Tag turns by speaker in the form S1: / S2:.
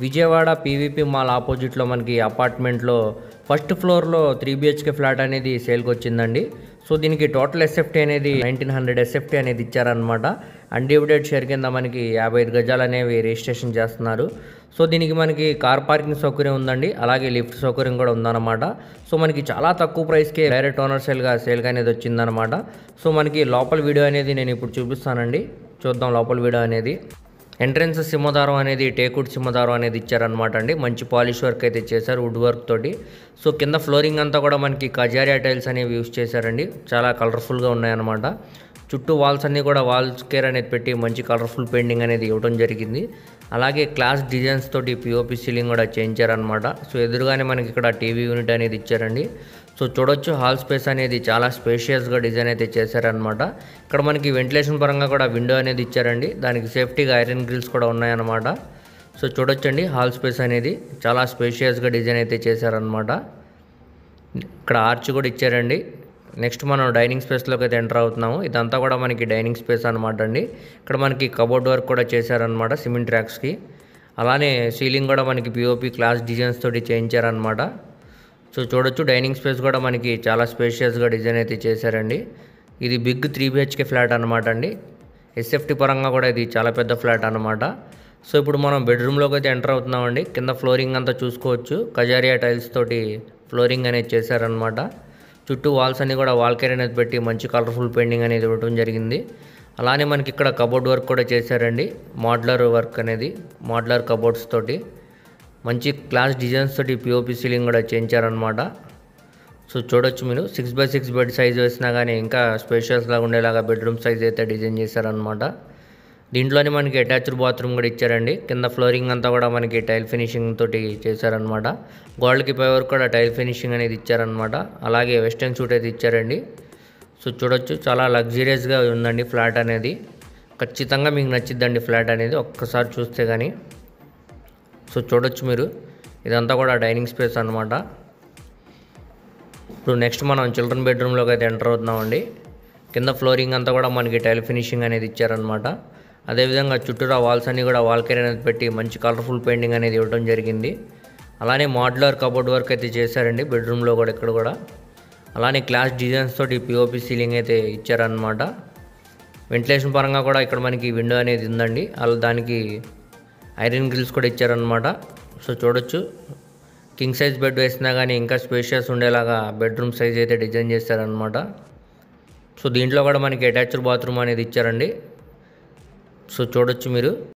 S1: Vijayawada PVP mall ఆపోజిట్లో మనకి అపార్ట్మెంట్లో ఫస్ట్ ఫ్లోర్లో 3 BHK ఫ్లాట్ అనేది సేల్కి వచ్చిందండి. సో దీనికి టోటల్ ఎస్ఎఫ్టీ అనేది 1900 ఎస్ఎఫ్టీ అనేది ఇచ్చారనమాట. అన్డివైడెడ్ షేర్ కింద మనకి 55 గజాలు అనేవి రిజిస్ట్రేషన్ చేస్తున్నారు. సో దీనికి మనకి కార్ పార్కింగ్ సౌకర్యం ఉందండి, అలాగే లిఫ్ట్ సౌకర్యం కూడా ఉందన్నమాట. సో మనకి చాలా తక్కువ ప్రైస్కే డైరెక్ట్ ఓనర్ సేల్గా అనేది వచ్చిందనమాట. సో మనకి లోపల వీడియో అనేది నేను ఇప్పుడు చూపిస్తానండి, చూద్దాం లోపల వీడియో అనేది. ఎంట్రన్స్ సింహదారం అనేది టేకుడ్ సింహదారం అనేది ఇచ్చారనమాట అండి. మంచి పాలిష్ వర్క్ అయితే చేశారు వుడ్ వర్క్ తోటి. సో కింద ఫ్లోరింగ్ అంతా కూడా మనకి కజారియా టైల్స్ అనేవి యూస్ చేశారండి, చాలా కలర్ఫుల్గా ఉన్నాయన్నమాట. చుట్టూ వాల్స్ అన్నీ కూడా వాల్స్ కేర్ అనేది పెట్టి మంచి కలర్ఫుల్ పెయింటింగ్ అనేది ఇవ్వడం జరిగింది. అలాగే క్లాస్ డిజైన్స్ తోటి పిఓపి సీలింగ్ కూడా చేయించారనమాట. సో ఎదురుగానే మనకి ఇక్కడ టీవీ యూనిట్ అనేది ఇచ్చారండి. సో చూడొచ్చు హాల్ స్పేస్ అనేది చాలా స్పేషియస్గా డిజైన్ అయితే చేశారనమాట. ఇక్కడ మనకి వెంటిలేషన్ పరంగా కూడా విండో అనేది ఇచ్చారండి, దానికి సేఫ్టీగా ఐరన్ గ్రిల్స్ కూడా ఉన్నాయన్నమాట. సో చూడొచ్చండి హాల్ స్పేస్ అనేది చాలా స్పేషియస్గా డిజైన్ అయితే చేశారనమాట. ఇక్కడ ఆర్చ్ కూడా ఇచ్చారండి. నెక్స్ట్ మనం డైనింగ్ స్పేస్లోకి అయితే ఎంటర్ అవుతున్నాము. ఇదంతా కూడా మనకి డైనింగ్ స్పేస్ అనమాట అండి. ఇక్కడ మనకి కబోర్డ్ వర్క్ కూడా చేశారనమాట సిమెంట్ ట్రాక్స్కి. అలానే సీలింగ్ కూడా మనకి పిఓపి క్లాస్ డిజైన్స్ తోటి చేయించారనమాట. సో చూడొచ్చు డైనింగ్ స్పేస్ కూడా మనకి చాలా స్పేషియస్గా డిజైన్ అయితే చేశారండి. ఇది బిగ్ 3 BHK ఫ్లాట్ అనమాట అండి. ఎస్ఎఫ్టీ పరంగా కూడా ఇది చాలా పెద్ద ఫ్లాట్ అనమాట. సో ఇప్పుడు మనం బెడ్రూమ్లోకి అయితే ఎంటర్ అవుతున్నామండి. కింద ఫ్లోరింగ్ అంతా చూసుకోవచ్చు, కజారియా టైల్స్ తోటి ఫ్లోరింగ్ అనేది చేశారనమాట. చుట్టూ వాల్స్ అన్ని కూడా వాల్ కేర్ అనేది పెట్టి మంచి కలర్ఫుల్ పెయింటింగ్ అనేది ఇవ్వడం జరిగింది. అలానే మనకి ఇక్కడ కబోర్డ్ వర్క్ కూడా చేశారండి, మోడ్యులర్ వర్క్ అనేది, మోడ్యులర్ కబోర్డ్స్ తోటి మంచి క్లాస్ డిజైన్స్ తోటి పిఓపి సీలింగ్ కూడా చేయించారనమాట. సో చూడొచ్చు మీరు 6x6 బెడ్ సైజ్ వేసినా కానీ ఇంకా స్పేషియస్గా ఉండేలాగా బెడ్రూమ్ సైజ్ అయితే డిజైన్ చేశారనమాట. దీంట్లోనే మనకి అటాచ్డ్ బాత్రూమ్ కూడా ఇచ్చారండి. కింద ఫ్లోరింగ్ అంతా కూడా మనకి టైల్ ఫినిషింగ్ తోటి చేశారనమాట. గోల్డ్కి పై వరకు కూడా టైల్ ఫినిషింగ్ అనేది ఇచ్చారనమాట. అలాగే వెస్టర్న్ సూట్ అయితే ఇచ్చారండి. సో చూడొచ్చు చాలా లగ్జరియస్గా ఉందండి ఫ్లాట్ అనేది. ఖచ్చితంగా మీకు నచ్చిద్దండి ఫ్లాట్ అనేది ఒక్కసారి చూస్తే కానీ. సో చూడొచ్చు మీరు ఇదంతా కూడా డైనింగ్ స్పేస్ అనమాట. ఇప్పుడు నెక్స్ట్ మనం చిల్డ్రన్ బెడ్రూమ్లోకి అయితే ఎంటర్ అవుతున్నామండి. కింద ఫ్లోరింగ్ అంతా కూడా మనకి టైల్ ఫినిషింగ్ అనేది ఇచ్చారనమాట. అదేవిధంగా చుట్టూరా వాల్స్ అన్ని కూడా వాల్ కేర్ అనేది పెట్టి మంచి కలర్ఫుల్ పెయింటింగ్ అనేది ఇవ్వడం జరిగింది. అలానే మోడ్యులర్ కబోర్డ్ వర్క్ అయితే చేశారండి బెడ్రూమ్లో కూడా, ఇక్కడ కూడా. అలానే క్లాస్ డిజైన్స్ తోటి పిఓపి సీలింగ్ అయితే ఇచ్చారనమాట. వెంటిలేషన్ పరంగా కూడా ఇక్కడ మనకి విండో అనేది ఉందండి, అలా దానికి ఐరన్ గ్రిల్స్ కూడా ఇచ్చారనమాట. సో చూడొచ్చు కింగ్ సైజ్ బెడ్ వేసినా కానీ ఇంకా స్పేషియస్ ఉండేలాగా బెడ్రూమ్ సైజ్ అయితే డిజైన్ చేశారనమాట. సో దీంట్లో కూడా మనకి అటాచ్డ్ బాత్రూమ్ అనేది ఇచ్చారండి. సో చూడొచ్చు మీరు.